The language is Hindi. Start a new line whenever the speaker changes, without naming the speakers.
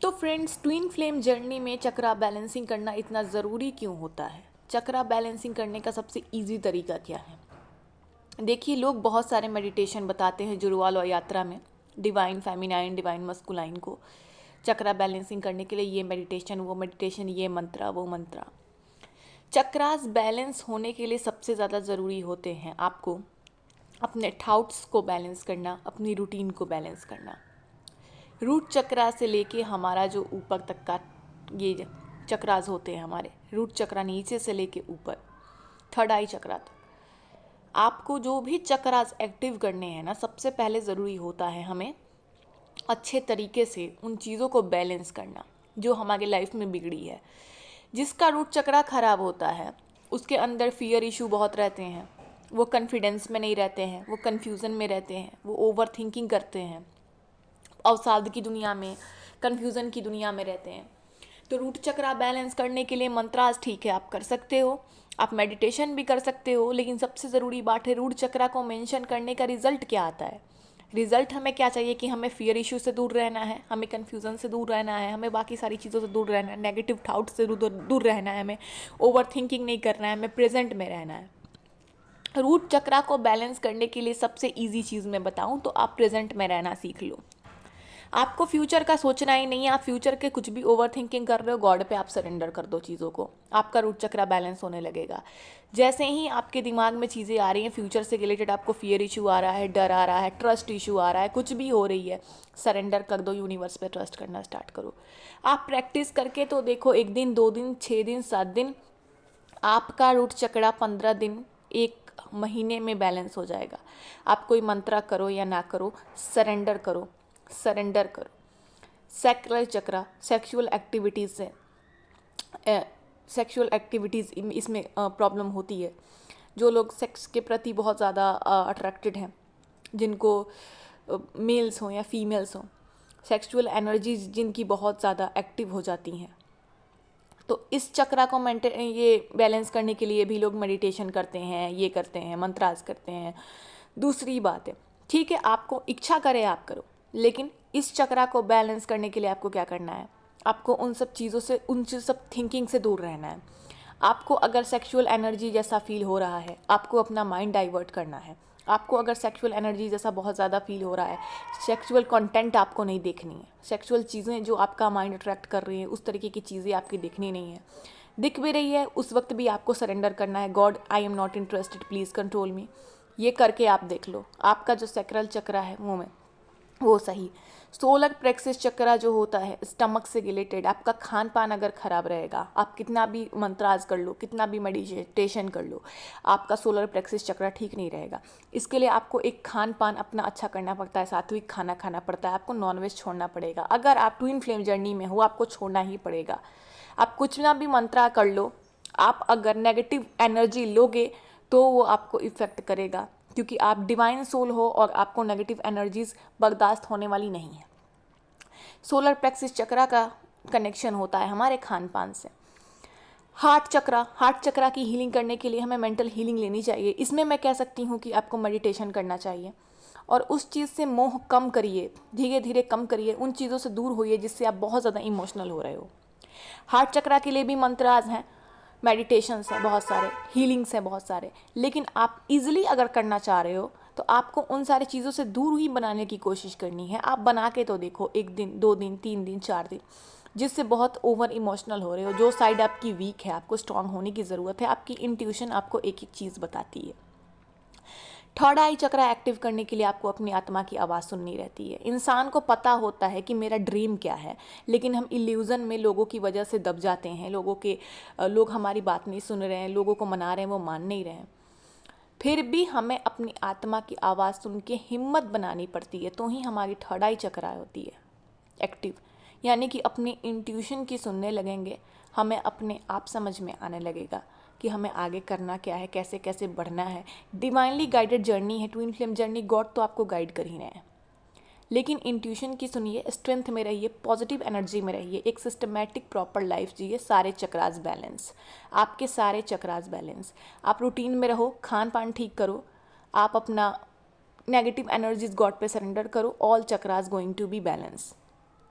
तो फ्रेंड्स, ट्विन फ्लेम जर्नी में चक्रा बैलेंसिंग करना इतना ज़रूरी क्यों होता है? चक्रा बैलेंसिंग करने का सबसे इजी तरीका क्या है? देखिए, लोग बहुत सारे मेडिटेशन बताते हैं जुड़वालो यात्रा में, डिवाइन फेमिनाइन, डिवाइन मस्कुलाइन को चक्रा बैलेंसिंग करने के लिए ये मेडिटेशन, वो मेडिटेशन, ये मंत्रा, वो मंत्रा। चक्रास बैलेंस होने के लिए सबसे ज़्यादा ज़रूरी होते हैं आपको अपने थॉट्स को बैलेंस करना, अपनी रूटीन को बैलेंस करना। रूट चक्रा से लेके हमारा जो ऊपर तक का ये चक्रास होते हैं, हमारे रूट चक्रा नीचे से लेके ऊपर थर्ड आई चक्रा तक, आपको जो भी चक्रास एक्टिव करने हैं ना, सबसे पहले ज़रूरी होता है हमें अच्छे तरीके से उन चीज़ों को बैलेंस करना जो हमारे लाइफ में बिगड़ी है। जिसका रूट चक्रा खराब होता है उसके अंदर फियर इशू बहुत रहते हैं, वो कॉन्फिडेंस में नहीं रहते हैं, वो कन्फ्यूज़न में रहते हैं, वो ओवर थिंकिंग करते हैं, अवसाद की दुनिया में, कन्फ्यूज़न की दुनिया में रहते हैं। तो रूट चक्रा बैलेंस करने के लिए मंत्रास ठीक है, आप कर सकते हो, आप मेडिटेशन भी कर सकते हो, लेकिन सबसे ज़रूरी बात है रूट चक्रा को मेंशन करने का रिजल्ट क्या आता है। रिजल्ट हमें क्या चाहिए कि हमें फियर इशू से दूर रहना है, हमें कन्फ्यूज़न से दूर रहना है, हमें बाकी सारी चीज़ों से दूर रहना है, नेगेटिव थाउट से दूर रहना है, हमें ओवर थिंकिंग नहीं करना है, हमें प्रेजेंट में रहना है। रूट चक्रा को बैलेंस करने के लिए सबसे ईजी चीज़ मैं बताऊँ तो आप प्रेजेंट में रहना सीख लो। आपको फ्यूचर का सोचना ही नहीं है, आप फ्यूचर के कुछ भी ओवर थिंकिंग कर रहे हो, गॉड पे आप सरेंडर कर दो चीज़ों को, आपका रूट चक्रा बैलेंस होने लगेगा। जैसे ही आपके दिमाग में चीज़ें आ रही हैं फ्यूचर से रिलेटेड, आपको फियर इशू आ रहा है, डर आ रहा है, ट्रस्ट इशू आ रहा है, कुछ भी हो रही है, सरेंडर कर दो, यूनिवर्स पे ट्रस्ट करना स्टार्ट करो। आप प्रैक्टिस करके तो देखो, 1 दिन, 2 दिन, 6 दिन, 7 दिन, आपका रूट चक्रा 15 दिन, 1 महीने में बैलेंस हो जाएगा। आप कोई मंत्रा करो या ना करो, सरेंडर करो, सरेंडर करो। सैक्रल चक्रा सेक्सुअल एक्टिविटीज़ से सेक्सुअल एक्टिविटीज़ इसमें प्रॉब्लम होती है। जो लोग सेक्स के प्रति बहुत ज़्यादा अट्रैक्टेड हैं, जिनको मेल्स हों या फीमेल्स हों, सेक्सुअल एनर्जीज जिनकी बहुत ज़्यादा एक्टिव हो जाती हैं, तो इस चक्रा को मेंटेन, ये बैलेंस करने के लिए भी लोग मेडिटेशन करते हैं, ये करते हैं, मंत्रास करते हैं। दूसरी बात है, ठीक है, आपको इच्छा करे आप करो, लेकिन इस चक्रा को बैलेंस करने के लिए आपको क्या करना है? आपको उन सब चीज़ों से, उन सब थिंकिंग से दूर रहना है। आपको अगर सेक्सुअल एनर्जी जैसा फील हो रहा है, आपको अपना माइंड डाइवर्ट करना है। आपको अगर सेक्सुअल एनर्जी जैसा बहुत ज़्यादा फील हो रहा है, सेक्सुअल कंटेंट आपको नहीं देखनी है, सेक्सुअल चीज़ें जो आपका माइंड अट्रैक्ट कर रही हैं उस तरीके की चीज़ें आपकी देखनी नहीं है। दिख भी रही है उस वक्त भी आपको सरेंडर करना है, god I am not interested, please control me. ये करके आप देख लो, आपका जो सैक्रल चक्रा है वो सही। सोलर प्लेक्सस चक्रा जो होता है स्टमक से रिलेटेड, आपका खान पान अगर ख़राब रहेगा, आप कितना भी मंत्राज कर लो, कितना भी मेडिटेशन कर लो, आपका सोलर प्लेक्सस चक्रा ठीक नहीं रहेगा। इसके लिए आपको एक खान पान अपना अच्छा करना पड़ता है, सात्विक खाना खाना पड़ता है, आपको नॉनवेज छोड़ना पड़ेगा। अगर आप ट्विन फ्लेम जर्नी में हो, आपको छोड़ना ही पड़ेगा। आप कुछ ना भी मंत्रा कर लो, आप अगर नेगेटिव एनर्जी लोगे तो वो आपको इफ़ेक्ट करेगा, क्योंकि आप डिवाइन सोल हो और आपको नेगेटिव एनर्जीज बर्दाश्त होने वाली नहीं है। सोलर प्लेक्सस चक्रा का कनेक्शन होता है हमारे खान पान से। हार्ट चक्रा की हीलिंग करने के लिए हमें मेंटल हीलिंग लेनी चाहिए। इसमें मैं कह सकती हूँ कि आपको मेडिटेशन करना चाहिए और उस चीज़ से मोह कम करिए, धीरे धीरे कम करिए, उन चीज़ों से दूर होइए जिससे आप बहुत ज़्यादा इमोशनल हो रहे हो। हार्ट चक्रा के लिए भी मंत्राज हैं, मेडिटेशंस हैं बहुत सारे, हीलिंग्स हैं बहुत सारे, लेकिन आप इजीली अगर करना चाह रहे हो तो आपको उन सारी चीज़ों से दूर ही बनाने की कोशिश करनी है। आप बना के तो देखो, 1 दिन, 2 दिन, 3 दिन, 4 दिन, जिससे बहुत ओवर इमोशनल हो रहे हो, जो साइड आपकी वीक है, आपको स्ट्रांग होने की ज़रूरत है। आपकी इंट्यूशन आपको एक एक चीज़ बताती है। थर्ड आई चक्रा एक्टिव करने के लिए आपको अपनी आत्मा की आवाज़ सुननी रहती है। इंसान को पता होता है कि मेरा ड्रीम क्या है, लेकिन हम इल्यूज़न में लोगों की वजह से दब जाते हैं। लोग हमारी बात नहीं सुन रहे हैं, लोगों को मना रहे हैं, वो मान नहीं रहे हैं। फिर भी हमें अपनी आत्मा की आवाज़ सुन के हिम्मत बनानी पड़ती है, तो ही हमारी थर्ड आई चक्रा होती है एक्टिव। यानी कि अपनी इंट्यूशन की सुनने लगेंगे, हमें अपने आप समझ में आने लगेगा कि हमें आगे करना क्या है, कैसे कैसे बढ़ना है। डिवाइनली गाइडेड जर्नी है ट्विन फ्लेम जर्नी, गॉड तो आपको गाइड कर ही रहे हैं, लेकिन इंट्यूशन की सुनिए, स्ट्रेंथ में रहिए, पॉजिटिव एनर्जी में रहिए, एक सिस्टमैटिक प्रॉपर लाइफ जिए, सारे चक्रास बैलेंस, आपके सारे चक्रास बैलेंस। आप रूटीन में रहो, खान पान ठीक करो, आप अपना नेगेटिव एनर्जीज गॉड पे सरेंडर करो, all chakras going to be balance.